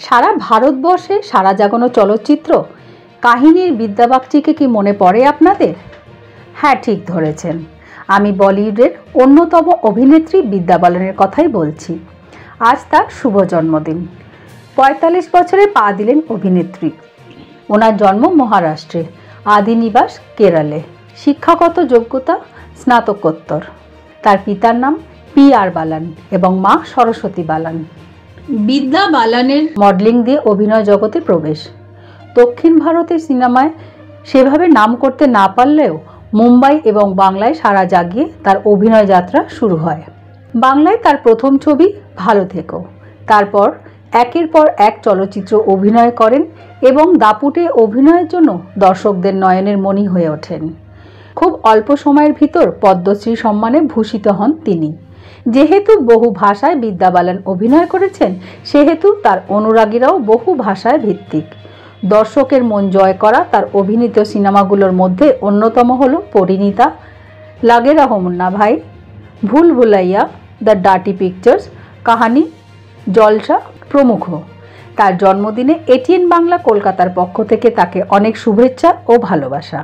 সারা ভারতবর্ষে সারা জাগানো চলচ্চিত্র কাহিনীর বিদ্যাবাগচিকে কি মনে পড়ে আপনাদের? হ্যাঁ, ঠিক ধরেছেন। আমি বলিউডের অন্যতম অভিনেত্রী বিদ্যা বালানের কথাই বলছি। আজ তার শুভ জন্মদিন। ৪৫ বছরে পা দিলেন অভিনেত্রী। ওনার জন্ম মহারাষ্ট্রে, আদি নিবাস কেরালে। শিক্ষাগত যোগ্যতা স্নাতকোত্তর। তার পিতার নাম PR বালান এবং মা সরস্বতী বালান। বিদ্যা বালানের মডেলিং দিয়ে অভিনয় জগতে প্রবেশ। দক্ষিণ ভারতের সিনেমায় সেভাবে নাম করতে না পারলেও মুম্বাই এবং বাংলায় সাড়া জাগিয়ে তার অভিনয় যাত্রা শুরু হয়। বাংলায় তার প্রথম ছবি ভালো থেকো। তারপর একের পর এক চলচ্চিত্র অভিনয় করেন এবং দাপুটে অভিনয়ের জন্য দর্শকদের নয়নের মণি হয়ে ওঠেন। খুব অল্প সময়ের ভিতর পদ্মশ্রী সম্মানে ভূষিত হন তিনি। যেহেতু বহু ভাষায় বিদ্যা বালান অভিনয় করেছেন, সেহেতু তার অনুরাগীরাও বহু ভাষায় ভিত্তিক। দর্শকের মন জয় করা তার অভিনীত সিনেমাগুলোর মধ্যে অন্যতম হল পরিণীতা, লাগে রহো মুন্না ভাই, ভুল ভুলাইয়া, দ্য ডার্টি পিকচার্স, কাহানি, জলসা প্রমুখ। তার জন্মদিনে ATN বাংলা কলকাতার পক্ষ থেকে তাকে অনেক শুভেচ্ছা ও ভালোবাসা।